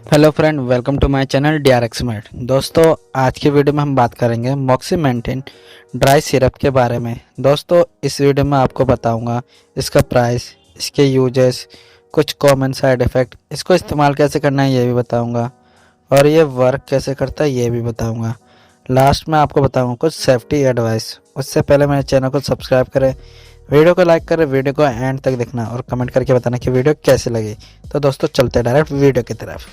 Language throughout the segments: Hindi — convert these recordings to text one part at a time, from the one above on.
Hello friend, welcome to my channel DRXmed। दोस्तों, आज की वीडियो में हम बात करेंगे मॉक्सीमेंटिन ड्राई सिरप के बारे में। दोस्तों, इस वीडियो में आपको बताऊंगा इसका प्राइस, इसके यूजेस, कुछ कॉमन साइड इफ़ेक्ट, इसको इस्तेमाल कैसे करना है ये भी बताऊंगा, और ये वर्क कैसे करता है ये भी बताऊंगा। लास्ट में आपको बताऊंगा कुछ सेफ्टी एडवाइस। उससे पहले मेरे चैनल को सब्सक्राइब करें, वीडियो को लाइक करें, वीडियो को एंड तक देखना और कमेंट करके बताना कि वीडियो कैसी लगी। तो दोस्तों, चलते हैं डायरेक्ट वीडियो की तरफ।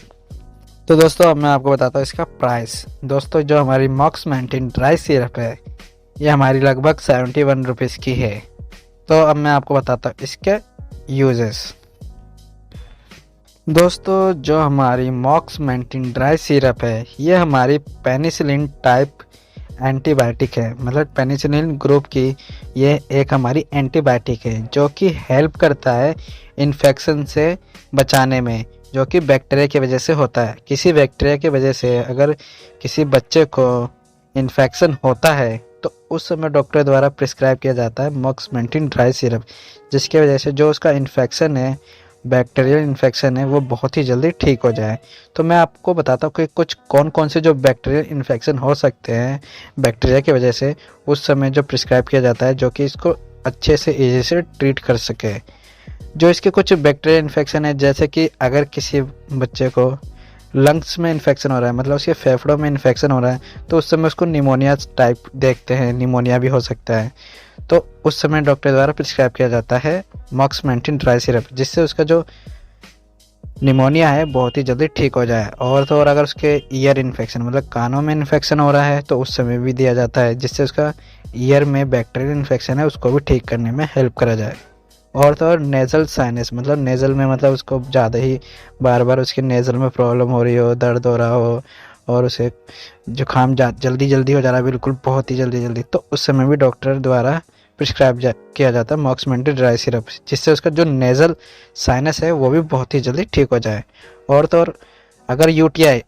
तो दोस्तों, अब मैं आपको बताता हूँ इसका प्राइस। दोस्तों, जो हमारी मॉक्सीमेंटिन ड्राई सिरप है ये हमारी लगभग 71 रुपीज़ की है। तो अब मैं आपको बताता हूँ इसके यूजेस। दोस्तों, जो हमारी मॉक्सीमेंटिन ड्राई सिरप है ये हमारी पेनिसिलिन टाइप एंटीबायोटिक है, मतलब पेनिसिलिन ग्रुप की ये एक हमारी एंटीबायोटिक है जो कि हेल्प करता है इन्फेक्शन से बचाने में, जो कि बैक्टीरिया की वजह से होता है। किसी बैक्टीरिया की वजह से अगर किसी बच्चे को इन्फेक्शन होता है तो उस समय डॉक्टर द्वारा प्रिस्क्राइब किया जाता है मॉक्सीमेंटिन ड्राई सिरप, जिसकी वजह से जो उसका इन्फेक्शन है, बैक्टीरियल इन्फेक्शन है, वो बहुत ही जल्दी ठीक हो जाए। तो मैं आपको बताता हूँ कि कुछ कौन कौन से जो बैक्टीरियल इन्फेक्शन हो सकते हैं बैक्टीरिया की वजह से, उस समय जो प्रिस्क्राइब किया जाता है जो कि इसको अच्छे से ईजी से ट्रीट कर सके। जो इसके कुछ बैक्टीरियल इन्फेक्शन है, जैसे कि अगर किसी बच्चे को लंग्स में इन्फेक्शन हो रहा है, मतलब उसके फेफड़ों में इन्फेक्शन हो रहा है, तो उस समय उसको निमोनिया टाइप देखते हैं, निमोनिया भी हो सकता है। तो उस समय डॉक्टर द्वारा प्रिस्क्राइब किया जाता है मॉक्सीमेंटिन ड्राई सिरप, जिससे उसका जो निमोनिया है बहुत ही जल्दी ठीक हो जाए। और तो और अगर उसके ईयर इन्फेक्शन, मतलब कानों में इन्फेक्शन हो रहा है, तो उस समय भी दिया जाता है, जिससे उसका ईयर में बैक्टीरियल इन्फेक्शन है उसको भी ठीक करने में हेल्प करा जाए। और तो और नेज़ल साइनस, मतलब नेज़ल में, मतलब उसको ज़्यादा ही बार बार उसके नेज़ल में प्रॉब्लम हो रही हो, दर्द हो रहा हो और उसे जुकाम जल्दी जल्दी हो जा रहा है, बिल्कुल बहुत ही जल्दी जल्दी, तो उस समय भी डॉक्टर द्वारा प्रिस्क्राइब किया जाता है मॉक्सीमेंटिन ड्राई सिरप, जिससे उसका जो नेज़ल साइनस है वो भी बहुत ही जल्दी ठीक हो जाए। और तो और अगर यूटीआई,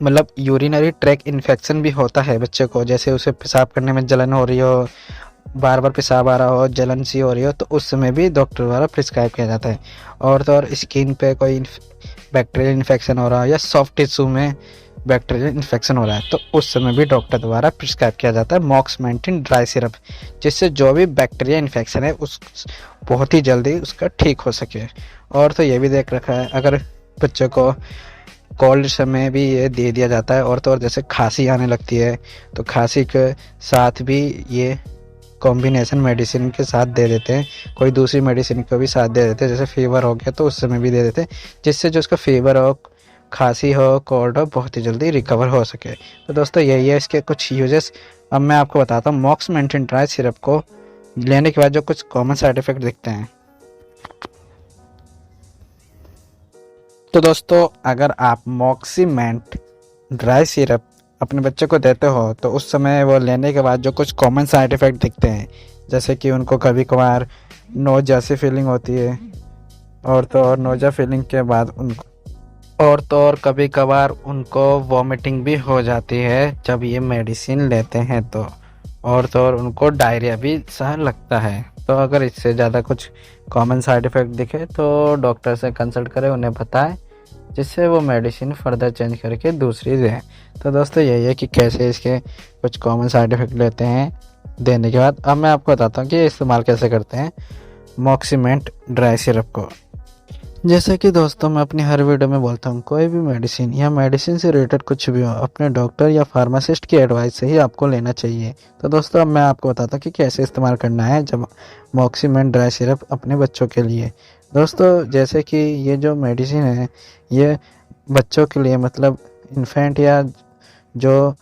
मतलब यूरिनरी ट्रैक इन्फेक्शन भी होता है बच्चे को, जैसे उसे पेशाब करने में जलन हो रही हो, बार बार पेशाब आ रहा हो, जलन सी हो रही हो, तो उस समय भी डॉक्टर द्वारा प्रिस्क्राइब किया जाता है। और तो और स्किन पे कोई बैक्टीरियल इन्फेक्शन हो रहा है या सॉफ्ट टिश्यू में बैक्टीरियल इन्फेक्शन हो रहा है, तो उस समय भी डॉक्टर द्वारा प्रिस्क्राइब किया जाता है मॉक्सीमेंटिन ड्राई सिरप, जिससे जो भी बैक्टीरिया इन्फेक्शन है उस बहुत ही जल्दी उसका ठीक हो सके। और तो ये भी देख रखा है, अगर बच्चे को कोल्ड समय भी ये दे दिया जाता है। और तो और जैसे खांसी आने लगती है तो खांसी के साथ भी ये कॉम्बिनेशन मेडिसिन के साथ दे देते हैं, कोई दूसरी मेडिसिन को भी साथ दे देते हैं, जैसे फीवर हो गया तो उस समय भी दे देते हैं, जिससे जो उसका फीवर हो, खांसी हो, कोल्ड हो, बहुत ही जल्दी रिकवर हो सके। तो दोस्तों, यही है इसके कुछ यूजेस। अब मैं आपको बताता हूँ मॉक्सीमेंटिन ड्राई सिरप को लेने के बाद जो कुछ कॉमन साइड इफेक्ट दिखते हैं। तो दोस्तों, अगर आप मॉक्सीमेंट ड्राई सिरप अपने बच्चे को देते हो तो उस समय वो लेने के बाद जो कुछ कॉमन साइड इफ़ेक्ट दिखते हैं, जैसे कि उनको कभी कभार नोज जैसी फीलिंग होती है, और तो और नोजा फीलिंग के बाद उनको, और तो और कभी कभार उनको वॉमिटिंग भी हो जाती है जब ये मेडिसिन लेते हैं तो, और तो और उनको डायरिया भी सा लगता है। तो अगर इससे ज़्यादा कुछ कॉमन साइड इफ़ेक्ट दिखे तो डॉक्टर से कंसल्ट करें, उन्हें बताएं, जिससे वो मेडिसिन फर्दर चेंज करके दूसरी दें। तो दोस्तों, यही है कि कैसे इसके कुछ कॉमन साइड इफ़ेक्ट लेते हैं देने के बाद। अब मैं आपको बताता हूँ कि ये इस्तेमाल कैसे करते हैं मॉक्सीमेंट ड्राई सिरप को। जैसे कि दोस्तों, मैं अपनी हर वीडियो में बोलता हूँ, कोई भी मेडिसिन या मेडिसिन से रिलेटेड कुछ भी हो, अपने डॉक्टर या फार्मासिस्ट की एडवाइस से ही आपको लेना चाहिए। तो दोस्तों, अब मैं आपको बताता हूँ कि कैसे इस्तेमाल करना है जब मॉक्सीमेंट ड्राई सिरप अपने बच्चों के लिए। दोस्तों, जैसे कि ये जो मेडिसिन है ये बच्चों के लिए, मतलब इन्फेंट या जो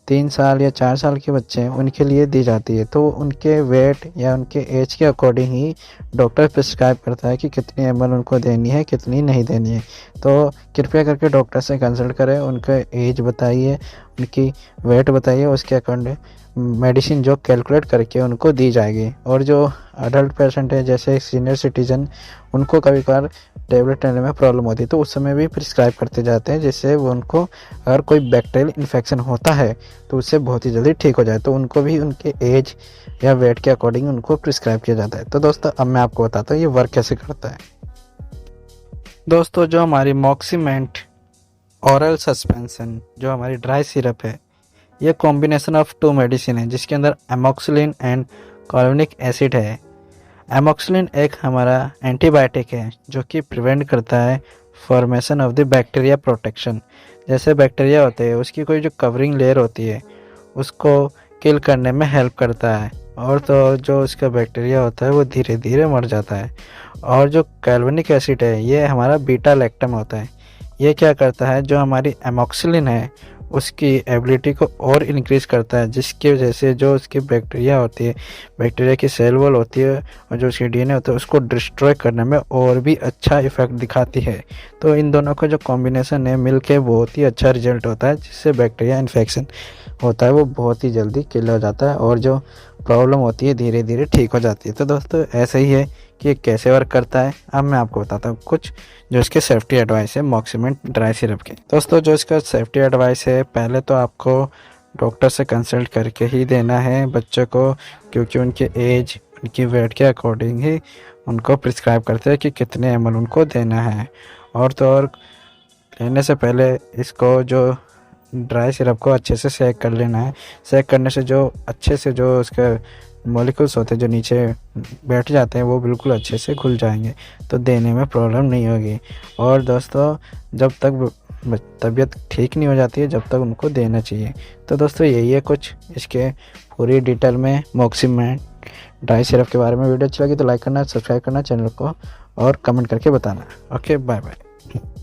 3 साल या 4 साल के बच्चे हैं उनके लिए दी जाती है। तो उनके वेट या उनके एज के अकॉर्डिंग ही डॉक्टर प्रिस्क्राइब करता है कि कितनी ml उनको देनी है, कितनी नहीं देनी है। तो कृपया करके डॉक्टर से कंसल्ट करें, उनका एज बताइए, उनकी वेट बताइए, उसके अकॉर्डिंग मेडिसिन जो कैलकुलेट करके उनको दी जाएगी। और जो अडल्ट पेशेंट है, जैसे सीनियर सिटीजन, उनको कभी कभार टेबलेट लेने में प्रॉब्लम होती है तो उस समय भी प्रिस्क्राइब करते जाते हैं, जिससे वो उनको अगर कोई बैक्टीरियल इन्फेक्शन होता है तो उससे बहुत ही जल्दी ठीक हो जाए, तो उनको भी उनके एज या वेट के अकॉर्डिंग उनको प्रिस्क्राइब किया जाता है। तो दोस्तों, अब मैं आपको बताता हूँ ये वर्क कैसे करता है। दोस्तों, जो हमारी मॉक्सीमेंट ओरल सस्पेंशन जो हमारी ड्राई सिरप है, ये कॉम्बिनेशन ऑफ टू मेडिसिन है जिसके अंदर एमोक्सिलिन एंड कार्बोनिक एसिड है। एमोक्सिलिन एक हमारा एंटीबायोटिक है जो कि प्रिवेंट करता है formation of the bacteria protection. जैसे बैक्टीरिया होते हैं उसकी कोई जो कवरिंग लेयर होती है उसको किल करने में हेल्प करता है, और तो और जो उसका बैक्टीरिया होता है वो धीरे धीरे मर जाता है। और जो कार्बोनिक एसिड है ये हमारा बीटा लैक्टम होता है। ये क्या करता है, जो हमारी एमोक्सिलिन है उसकी एबिलिटी को और इंक्रीज़ करता है, जिसकी वजह से जो उसकी बैक्टीरिया होती है, बैक्टीरिया की सेल वॉल होती है और जो उसकी डीएनए होता है उसको डिस्ट्रॉय करने में और भी अच्छा इफेक्ट दिखाती है। तो इन दोनों का जो कॉम्बिनेशन है मिलके बहुत ही अच्छा रिजल्ट होता है, जिससे बैक्टीरिया इन्फेक्शन होता है वो बहुत ही जल्दी किल हो जाता है और जो प्रॉब्लम होती है धीरे धीरे ठीक हो जाती है। तो दोस्तों ऐसे ही है कि ये कैसे वर्क करता है, अब मैं आपको बताता हूँ कुछ जो इसके सेफ्टी एडवाइस है मॉक्सिमेंट ड्राई सिरप के। दोस्तों जो इसका सेफ्टी एडवाइस है, पहले तो आपको डॉक्टर से कंसल्ट करके ही देना है बच्चों को, क्योंकि उनके एज उनकी वेट के अकॉर्डिंग ही उनको प्रिस्क्राइब करते हैं कि कितने ml उनको देना है। और तो और लेने से पहले इसको जो ड्राई सिरप को अच्छे से सेक कर लेना है। सेक करने से जो अच्छे से जो उसके मॉलिक्यूल्स होते हैं जो नीचे बैठ जाते हैं वो बिल्कुल अच्छे से घुल जाएंगे, तो देने में प्रॉब्लम नहीं होगी। और दोस्तों जब तक तबीयत ठीक नहीं हो जाती है जब तक उनको देना चाहिए। तो दोस्तों यही है कुछ इसके पूरी डिटेल में मॉक्सिमेंट ड्राई सिरप के बारे में। वीडियो अच्छी लगी तो लाइक करना, सब्सक्राइब करना चैनल को और कमेंट करके बताना। Okay bye bye.